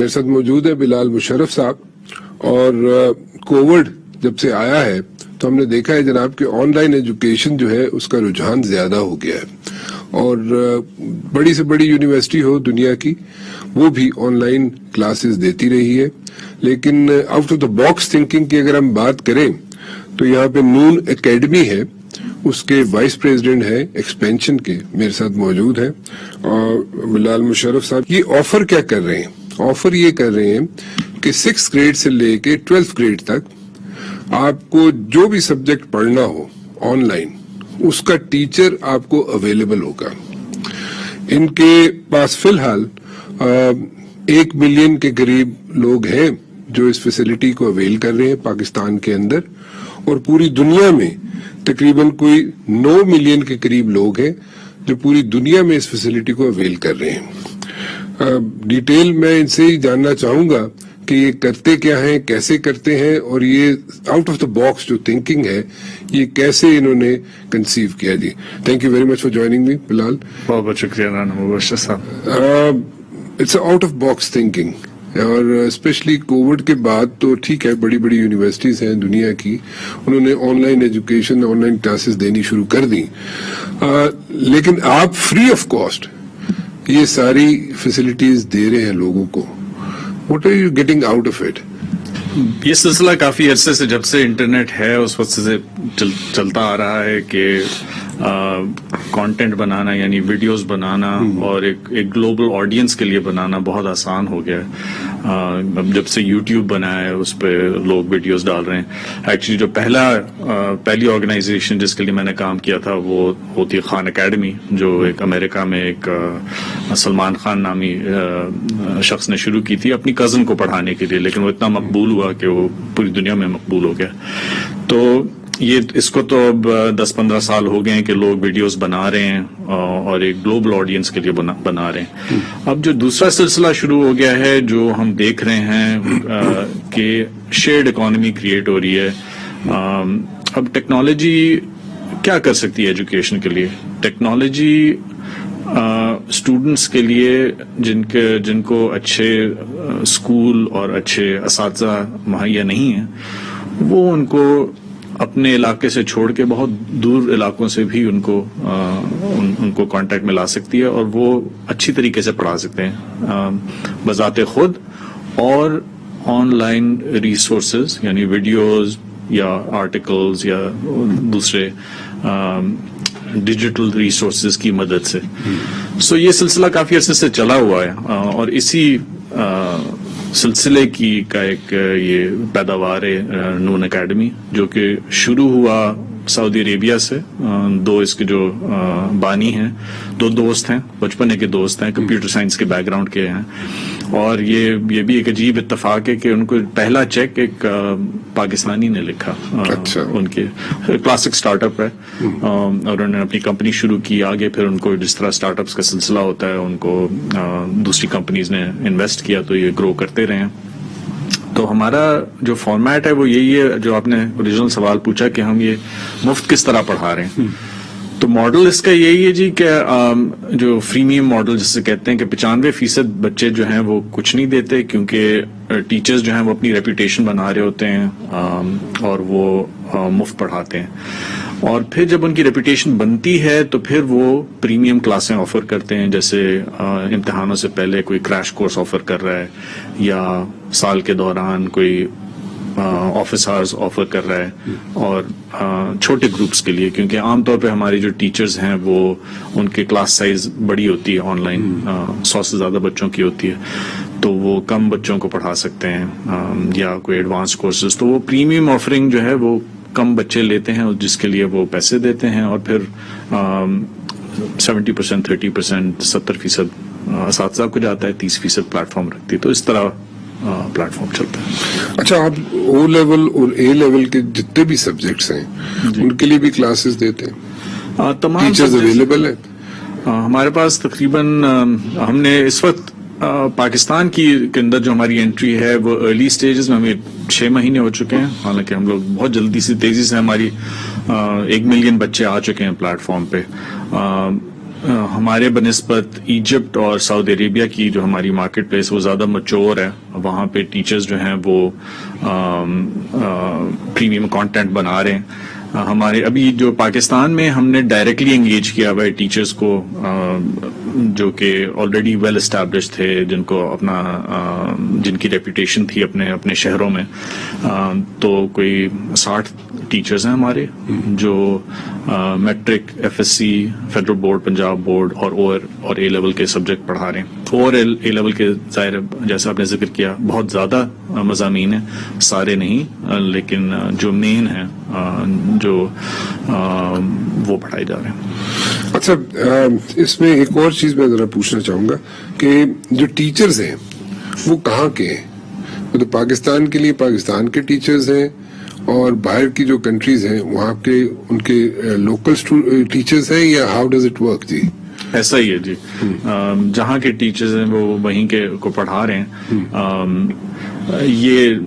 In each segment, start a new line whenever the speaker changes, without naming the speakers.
میرے ساتھ موجود ہے بلال مشرف صاحب، اور کووڈ جب سے آیا ہے تو ہم نے دیکھا ہے جناب کہ آن لائن ایجوکیشن جو ہے اس کا رجحان زیادہ ہو گیا ہے، اور بڑی سے بڑی یونیورسٹی ہو دنیا کی وہ بھی آن لائن کلاسز دیتی رہی ہے. لیکن out of the box thinking کی اگر ہم بات کریں تو یہاں پہ نون اکیڈمی ہے، اس کے وائس پریزیڈنٹ ہے ایکسپینشن کے، میرے ساتھ موجود ہیں. اور بلال مشرف صاحب یہ آفر کیا کر رہے ہیں؟ آفر یہ کر رہے ہیں کہ 6th گریڈ سے لے کے 12th گریڈ تک آپ کو جو بھی سبجیکٹ پڑھنا ہو آن لائن اس کا ٹیچر آپ کو اویلیبل ہوگا. ان کے پاس فی الحال 1 ملین کے قریب لوگ ہیں جو اس فیسلٹی کو اویل کر رہے ہیں پاکستان کے اندر، اور پوری دنیا میں تقریباً کوئی 9 ملین کے قریب لوگ ہیں جو پوری دنیا میں اس فیسلٹی کو اویل کر رہے ہیں. ڈیٹیل میں ان سے ہی جاننا چاہوں گا کہ یہ کرتے کیا ہیں، کیسے کرتے ہیں، اور یہ آؤٹ آف دا باکس جو تھنکنگ ہے یہ کیسے انہوں نے کنسیو کیا. جی thank you very much for joining me Bilal.
بہت بہت شکریہ رانا مبشر صاحب.
It's out of box thinking, اور اسپیشلی کووڈ کے بعد تو ٹھیک ہے بڑی بڑی یونیورسٹیز ہیں دنیا کی، انہوں نے on line education on line classes دینی شروع کر دی، لیکن آپ فری آف کاسٹ یہ ساری فیسلٹیز دے رہے ہیں لوگوں کو. What are you getting out of it?
یہ سلسلہ کافی عرصے سے، جب سے انٹرنیٹ ہے اس وقت سے چلتا آ رہا ہے کہ کانٹینٹ بنانا یعنی ویڈیوز بنانا اور ایک گلوبل آڈینس کے لیے بنانا بہت آسان ہو گیا ہے. جب سے یوٹیوب بنا ہے اس پہ لوگ ویڈیوز ڈال رہے ہیں. ایکچولی جو پہلی آرگنائزیشن جس کے لیے میں نے کام کیا تھا وہ ہوتی ہے خان اکیڈمی، جو ایک امریکہ میں ایک سلمان خان نامی شخص نے شروع کی تھی اپنی کزن کو پڑھانے کے لیے، لیکن وہ اتنا مقبول ہوا کہ وہ پوری دنیا میں مقبول ہو گیا. تو اس کو تو اب 10-15 سال ہو گئے ہیں کہ لوگ ویڈیوز بنا رہے ہیں اور ایک گلوبل آڈینس کے لیے بنا رہے ہیں. اب جو دوسرا سلسلہ شروع ہو گیا ہے جو ہم دیکھ رہے ہیں کہ شیئرڈ اکانومی کریٹ ہو رہی ہے. اب ٹیکنالوجی کیا کر سکتی ہے ایجوکیشن کے لیے؟ ٹیکنالوجی اسٹوڈنٹس کے لیے جن کو اچھے اسکول اور اچھے اساتذہ مہیا نہیں ہیں، وہ ان کو اپنے علاقے سے چھوڑ کے بہت دور علاقوں سے بھی ان کو کانٹیکٹ میں لا سکتی ہے، اور وہ اچھی طریقے سے پڑھا سکتے ہیں بذات خود. اور آن لائن ریسورسز یعنی ویڈیوز یا آرٹیکلز یا دوسرے ڈیجیٹل ریسورسز کی مدد سے. سو یہ سلسلہ کافی عرصے سے چلا ہوا ہے، اور اسی سلسلے کا ایک یہ پیداوار ہے نون اکیڈمی، جو کہ شروع ہوا سعودی عربیہ سے. دو اس کے جو بانی ہیں، دو دوست ہیں، بچپنے کے دوست ہیں، کمپیوٹر سائنس کے بیک گراؤنڈ کے ہیں. اور یہ بھی ایک عجیب اتفاق ہے کہ ان کو پہلا چیک ایک پاکستانی نے لکھا. ان کے کلاسک اسٹارٹ اپ ہے، اور انہوں نے اپنی کمپنی شروع کی. آگے پھر ان کو جس طرح اسٹارٹ اپس کا سلسلہ ہوتا ہے ان کو دوسری کمپنیز نے انویسٹ کیا تو یہ گرو کرتے رہے ہیں. تو ہمارا جو فارمیٹ ہے وہ یہی ہے جو آپ نے اوریجنل سوال پوچھا کہ ہم یہ مفت کس طرح پڑھا رہے ہیں. تو ماڈل اس کا یہی ہے جی کہ جو فریمیم ماڈل جس سے کہتے ہیں کہ 95% بچے جو ہیں وہ کچھ نہیں دیتے، کیونکہ ٹیچرز جو ہیں وہ اپنی ریپوٹیشن بنا رہے ہوتے ہیں اور وہ مفت پڑھاتے ہیں. اور پھر جب ان کی ریپوٹیشن بنتی ہے تو پھر وہ پریمیم کلاسیں آفر کرتے ہیں، جیسے امتحانوں سے پہلے کوئی کریش کورس آفر کر رہا ہے، یا سال کے دوران کوئی آفس آورز آفر کر رہا ہے. اور چھوٹے گروپس کے لیے، کیونکہ عام طور پہ ہماری جو ٹیچرز ہیں وہ ان کی کلاس سائز بڑی ہوتی ہے، آن لائن 100 سے زیادہ بچوں کی ہوتی ہے، تو وہ کم بچوں کو پڑھا سکتے ہیں، یا کوئی ایڈوانس کورسز. تو وہ پریمیم آفرنگ جو ہے وہ کم بچے لیتے ہیں، جس کے لیے وہ پیسے دیتے ہیں، اور پھر 70%، 30%، 70% اساتذہ کو جاتا ہے، 30% پلیٹ فارم رکھتی ہے. تو اس طرح پلیٹ فارم چلتا ہے.
اچھا، آپ او لیول اور اے لیول کے جتنے بھی سبجیکٹس ہیں ان کے لیے بھی کلاسز دیتے ہیں؟
تمام
ٹیچرز اویلیبل ہیں
ہمارے پاس. تقریباً ہم نے اس وقت پاکستان کے اندر جو ہماری انٹری ہے وہ ارلی سٹیجز میں، ہمیں 6 مہینے ہو چکے ہیں. حالانکہ ہم لوگ بہت جلدی سے تیزی سے ہماری 1 ملین بچے آ چکے ہیں پلیٹ فارم پہ. ہمارے بنسبت ایجپٹ اور سعودی عربیہ کی جو ہماری مارکیٹ پلیس وہ زیادہ میچور ہے. وہاں پہ ٹیچرز جو ہیں وہ پریمیم کانٹینٹ بنا رہے ہیں. ہمارے ابھی جو پاکستان میں ہم نے ڈائریکٹلی انگیج کیا ہوا ہے ٹیچرز کو جو کہ آلریڈی ویل اسٹیبلش تھے, جن کو اپنا جن کی ریپوٹیشن تھی اپنے شہروں میں. تو کوئی 60 ٹیچرز ہیں ہمارے جو matric, F S C, federal board, Punjab board اور اے لیول کے سبجیکٹ پڑھا رہے ہیں. اور اے لیول کے ظاہر جیسا آپ نے ذکر کیا بہت زیادہ مضامین ہیں, سارے نہیں لیکن جو مین ہیں جو وہ پڑھائے جا رہے ہیں.
اچھا, اس میں ایک اور چیز میں ذرا پوچھنا چاہوں گا کہ جو ٹیچرز ہیں وہ کہاں کے ہیں؟ مطلب پاکستان کے لیے پاکستان کے ٹیچرز ہیں اور باہر کی جو کنٹریز ہیں وہاں کے ان کے لوکل ٹیچرز ہیں, یا ہاؤ ڈز اٹ ورک؟ جی
ایسا ہی ہے جی. جہاں کے ٹیچرز ہیں وہ وہیں کے کو پڑھا رہے ہیں. یہ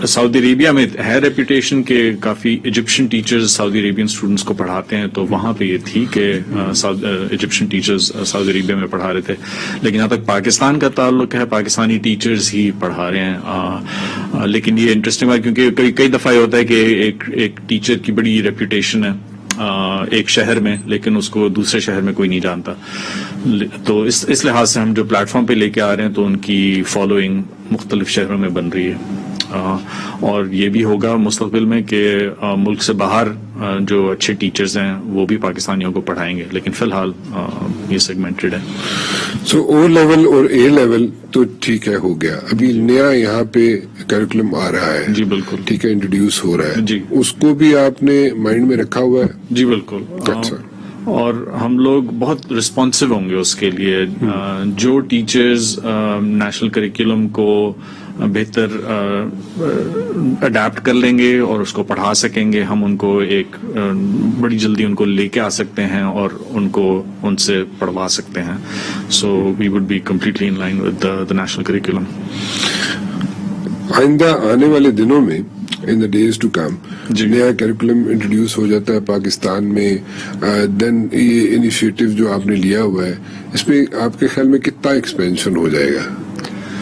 سعودی عربیہ میں ہے ریپوٹیشن کہ کافی ایجپشن ٹیچرز سعودی عربین اسٹوڈنٹس کو پڑھاتے ہیں, تو وہاں پہ یہ تھی کہ ایجپشن ٹیچرز سعودی عربیہ میں پڑھا رہے تھے. لیکن یہاں تک پاکستان کا تعلق ہے پاکستانی ٹیچرز ہی پڑھا رہے ہیں. لیکن یہ انٹرسٹنگ ہے کیونکہ کئی دفعہ یہ ہوتا ہے کہ ایک ٹیچر کی بڑی ریپوٹیشن ہے ایک شہر میں, لیکن اس کو دوسرے شہر میں کوئی نہیں جانتا. تو اس لحاظ سے ہم جو پلیٹ فارم پہ لے کے آ رہے ہیں تو ان کی فالوئنگ مختلف شہروں میں بن رہی ہے. اور یہ بھی ہوگا مستقبل میں کہ ملک سے باہر جو اچھے ٹیچرز ہیں وہ بھی پاکستانیوں کو پڑھائیں گے, لیکن فی الحال یہ سیگمنٹڈ ہے.
سو او لیول اور اے لیول تو ٹھیک ہے ہو گیا, ابھی نیا یہاں پہ کریکولم آ رہا ہے.
جی بالکل,
ٹھیک ہے, انٹروڈیوس ہو رہا ہے.
جی
اس کو بھی آپ نے مائنڈ میں رکھا ہوا ہے؟
جی بالکل.
اچھا,
اور ہم لوگ بہت رسپانسو ہوں گے اس کے لیے. جو ٹیچرز نیشنل کریکولم کو بہتر اڈیپٹ کر لیں گے اور اس کو پڑھا سکیں گے, ہم ان کو ایک بڑی جلدی ان کو لے کے آ سکتے ہیں اور ان سے پڑھوا سکتے ہیں. So we would be completely in line with the national curriculum.
آئندہ آنے والے دنوں میں in the days to come نیا کریکولم انٹروڈیوس ہو جاتا ہے پاکستان میں, دین یہ انیشیٹو جو آپ نے لیا ہوا ہے اس میں آپ کے خیال میں کتنا ایکسپینشن ہو جائے گا؟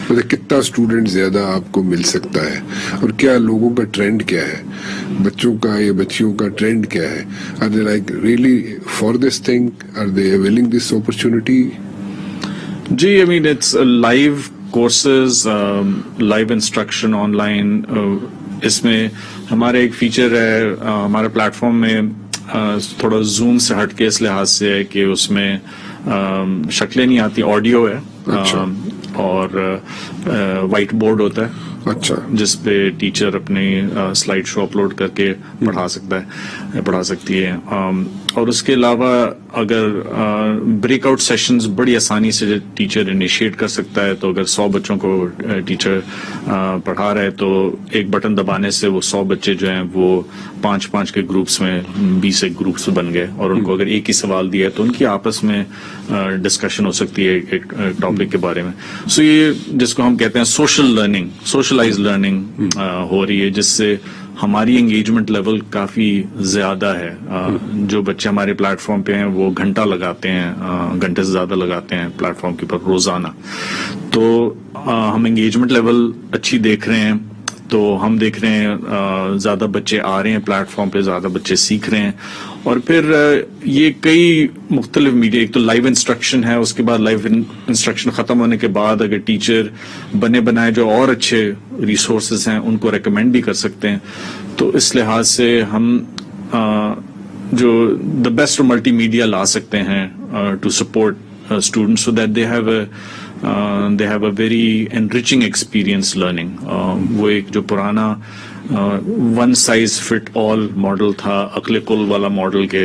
مطلب کتنا اسٹوڈنٹ زیادہ آپ کو مل سکتا ہے, اور کیا لوگوں کا ٹرینڈ کیا ہے, بچوں کا یا بچیوں کا ٹرینڈ کیا ہے؟ Are they like really for this thing? Are they availing this opportunity?
G, I mean it's live courses, live instruction online. اس میں ہمارا ایک فیچر ہے ہمارے پلیٹ فارم میں تھوڑا زوم سے ہٹ کے اس لحاظ سے ہے کہ اس میں شکلیں نہیں آتی, آڈیو ہے اور وائٹ بورڈ ہوتا ہے.
اچھا,
جس پہ ٹیچر اپنی سلائیڈ شو اپلوڈ کر کے پڑھا سکتی ہے. اور اس کے علاوہ اگر بریک آؤٹ سیشنز بڑی آسانی سے ٹیچر انیشیٹ کر سکتا ہے, تو اگر 100 بچوں کو ٹیچر پڑھا رہا ہے تو ایک بٹن دبانے سے وہ 100 بچے جو ہیں وہ 5-5 کے گروپس میں 20 ایک گروپس بن گئے, اور ان کو اگر ایک ہی سوال دیا تو ان کی آپس میں ڈسکشن ہو سکتی ہے ایک ٹاپک کے بارے میں. سو یہ جس کو ہم کہتے ہیں سوشل لرننگ, سوشلائز لرننگ ہو رہی ہے, جس سے ہماری انگیجمنٹ لیول کافی زیادہ ہے. جو بچے ہمارے پلیٹ فارم پہ ہیں وہ گھنٹے سے زیادہ لگاتے ہیں پلیٹ فارم کے اوپر روزانہ. تو ہم انگیجمنٹ لیول اچھی دیکھ رہے ہیں, تو ہم دیکھ رہے ہیں زیادہ بچے آ رہے ہیں پلیٹ فارم پہ, زیادہ بچے سیکھ رہے ہیں. اور پھر یہ کئی مختلف میڈیا, ایک تو لائیو انسٹرکشن ہے, اس کے بعد لائیو انسٹرکشن ختم ہونے کے بعد اگر ٹیچر بنے بنائے جو اور اچھے ریسورسز ہیں ان کو ریکمینڈ بھی کر سکتے ہیں. تو اس لحاظ سے ہم جو دا بیسٹ ملٹی میڈیا لا سکتے ہیں to support students so that they have a very enriching experience learning. وہ ایک جو پرانا one size fit all model تھا, عقل کل والا ماڈل کے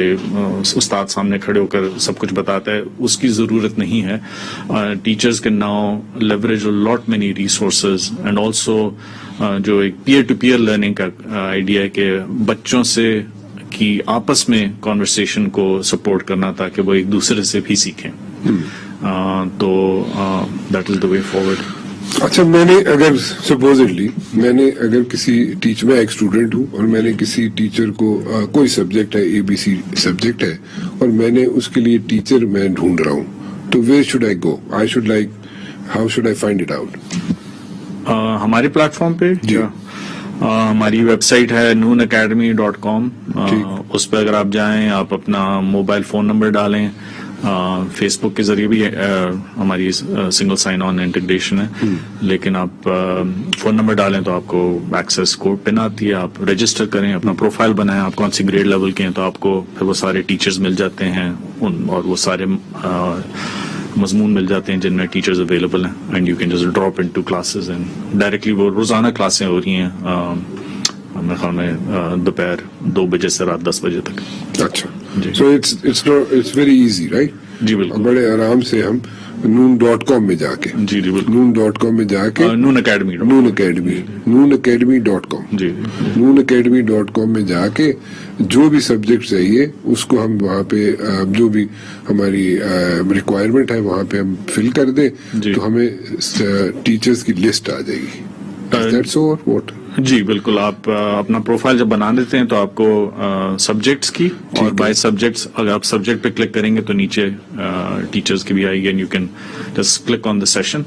استاد سامنے کھڑے ہو کر سب کچھ بتاتا ہے, اس کی ضرورت نہیں ہے. Teachers can now leverage lot many resources, and also جو ایک پیئر ٹو پیئر لرننگ کا آئیڈیا ہے کہ بچوں سے کی آپس میں کانورسیشن کو سپورٹ کرنا تاکہ وہ ایک دوسرے سے بھی سیکھیں. تو that is the way forward.
اچھا میں نے اگر سپوزٹلی میں نے اگر کسی ٹیچر میں ایک اسٹوڈنٹ ہوں اور میں نے کسی ٹیچر کو کوئی سبجیکٹ ہے ABC سبجیکٹ ہے اور میں نے اس کے لیے ٹیچر میں ڈھونڈ رہا ہوں تو where should I go I should like how should I find it out
ہمارے پلیٹ فارم پہ ہماری ویب سائٹ ہے noonacademy.com اس پہ اگر آپ جائیں آپ اپنا موبائل فون نمبر ڈالیں فیس بک کے ذریعے بھی ہماری سنگل سائن آن انٹیگریشن ہے لیکن آپ فون نمبر ڈالیں تو آپ کو ایکسیس کوڈ پن آتی ہے آپ رجسٹر کریں اپنا پروفائل بنائیں آپ کون سی گریڈ لیول کے ہیں تو آپ کو پھر وہ سارے ٹیچرز مل جاتے ہیں اور وہ سارے مضمون مل جاتے ہیں جن میں ٹیچرز اویلیبل ہیں and you can just drop in to classes and directly وہ روزانہ کلاسیں ہو رہی ہیں میرے خیال میں دوپہر 2 بجے سے رات 10 بجے تک.
اچھا so it's very easy right.
جی بالکل
بڑے آرام سے ہم noon.com میں جا کے
جی بالکل
noon.com میں جا کے
نون اکیڈمی
noonacademy.com
جی
noonacademy.com میں جا کے جو بھی سبجیکٹ چاہیے اس کو ہم وہاں پہ جو بھی ہماری ریکوائرمنٹ ہے وہاں پہ ہم فل کر دیں تو ہمیں ٹیچرز کی لسٹ آ جائے گی. That's all what?
جی بالکل آپ اپنا پروفائل جب بنا دیتے ہیں تو آپ کو سبجیکٹس کی اور بائی سبجیکٹس اگر آپ سبجیکٹ پہ کلک کریں گے تو نیچے ٹیچرز کی بھی آئے گی and you can just click on the session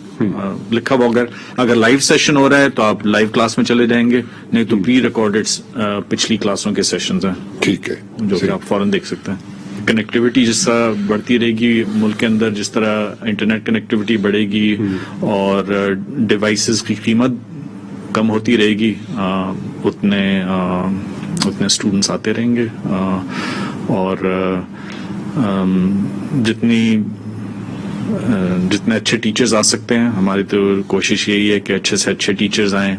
لکھا ہوا اگر لائیو سیشن ہو رہا ہے تو آپ لائیو کلاس میں چلے جائیں گے نہیں تو پری ریکارڈیڈ پچھلی کلاسوں کے سیشنز ہیں
ٹھیک ہے
جو کہ آپ فوراً دیکھ سکتے ہیں. کنیکٹیوٹی جس طرح بڑھتی رہے گی ملک کے اندر جس طرح انٹرنیٹ کنیکٹیوٹی بڑھے گی اور ڈیوائسز کی قیمت کم ہوتی رہے گی اتنے اسٹوڈنٹس آتے رہیں گے اور جتنے اچھے ٹیچرز آ سکتے ہیں ہماری تو کوشش یہی ہے کہ اچھے سے اچھے ٹیچرز آئیں.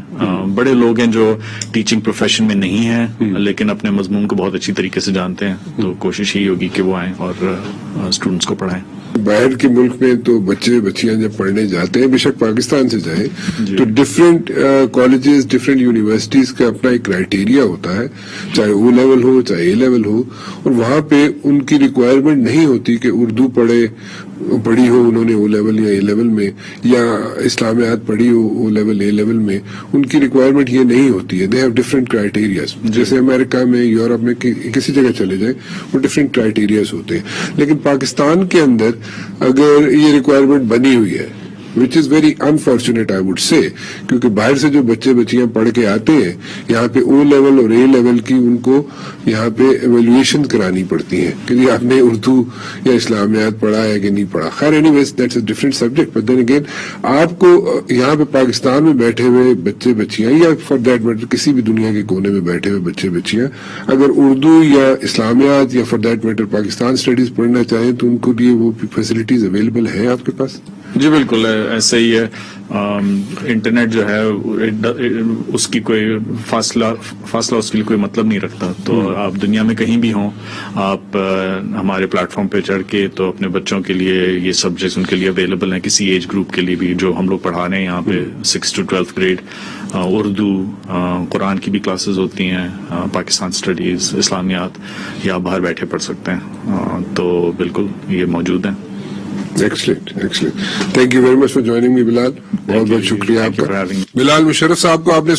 بڑے لوگ ہیں جو ٹیچنگ پروفیشن میں نہیں ہیں لیکن اپنے مضمون کو بہت اچھی طریقے سے جانتے ہیں تو کوشش یہی ہوگی کہ وہ آئیں اور اسٹوڈنٹس کو پڑھائیں.
باہر کے ملک میں تو بچے بچیاں جب پڑھنے جاتے ہیں بے شک پاکستان سے جائیں تو ڈفرینٹ کالجز ڈفرینٹ یونیورسٹیز کا اپنا ایک کرائٹیریا ہوتا ہے چاہے او لیول ہو چاہے اے لیول ہو اور وہاں پہ ان کی ریکوائرمنٹ نہیں ہوتی کہ اردو پڑھی ہو انہوں نے او لیول یا اے لیول میں یا اسلامیات پڑھی ہو او لیول اے لیول میں ان کی ریکوائرمنٹ یہ نہیں ہوتی ہے. دے ہیو ڈفرینٹ کرائٹیریاز جیسے امریکہ میں یورپ میں کسی جگہ چلے جائیں وہ ڈفرینٹ کرائٹیریاز ہوتے ہیں لیکن پاکستان کے اندر اگر یہ ریکوائرمنٹ بنی ہوئی ہے which is very unfortunate I would say کیونکہ باہر سے جو بچے بچیاں پڑھ کے آتے ہیں یہاں پہ او لیول اور اے لیول کی ان کو یہاں پہ ایویلویشن کرانی پڑتی ہیں کہ آپ نے اردو یا اسلامیات پڑھا ہے کہ نہیں پڑھا. خیر anyways that's a different subject but then again آپ کو یہاں پہ پاکستان میں بیٹھے ہوئے بچے بچیاں یا فار دیٹ میٹر کسی بھی دنیا کے کونے میں بیٹھے ہوئے بچے بچیاں اگر اردو یا اسلامیات یا for that matter Pakistan studies پڑھنا چاہیں تو ان کو لیے وہ فیسلٹیز اویلیبل ہیں آپ کے پاس.
جی بالکل ایسا ہی ہے. انٹرنیٹ جو ہے اس کی کوئی فاصلہ اس کے لیے کوئی مطلب نہیں رکھتا تو آپ دنیا میں کہیں بھی ہوں آپ ہمارے پلیٹ فارم پہ چڑھ کے تو اپنے بچوں کے لیے یہ سبجیکٹس ان کے لیے اویلیبل ہیں کسی ایج گروپ کے لیے بھی جو ہم لوگ پڑھا رہے ہیں یہاں پہ 6 to 12th گریڈ اردو قرآن کی بھی کلاسز ہوتی ہیں پاکستان اسٹڈیز اسلامیات یا باہر بیٹھے پڑھ سکتے ہیں تو بالکل یہ موجود ہیں.
Excellent excellent thank you very much for joining me Bilal. بہت بہت شکریہ آپ کا. بلال مشرف صاحب کو آپ نے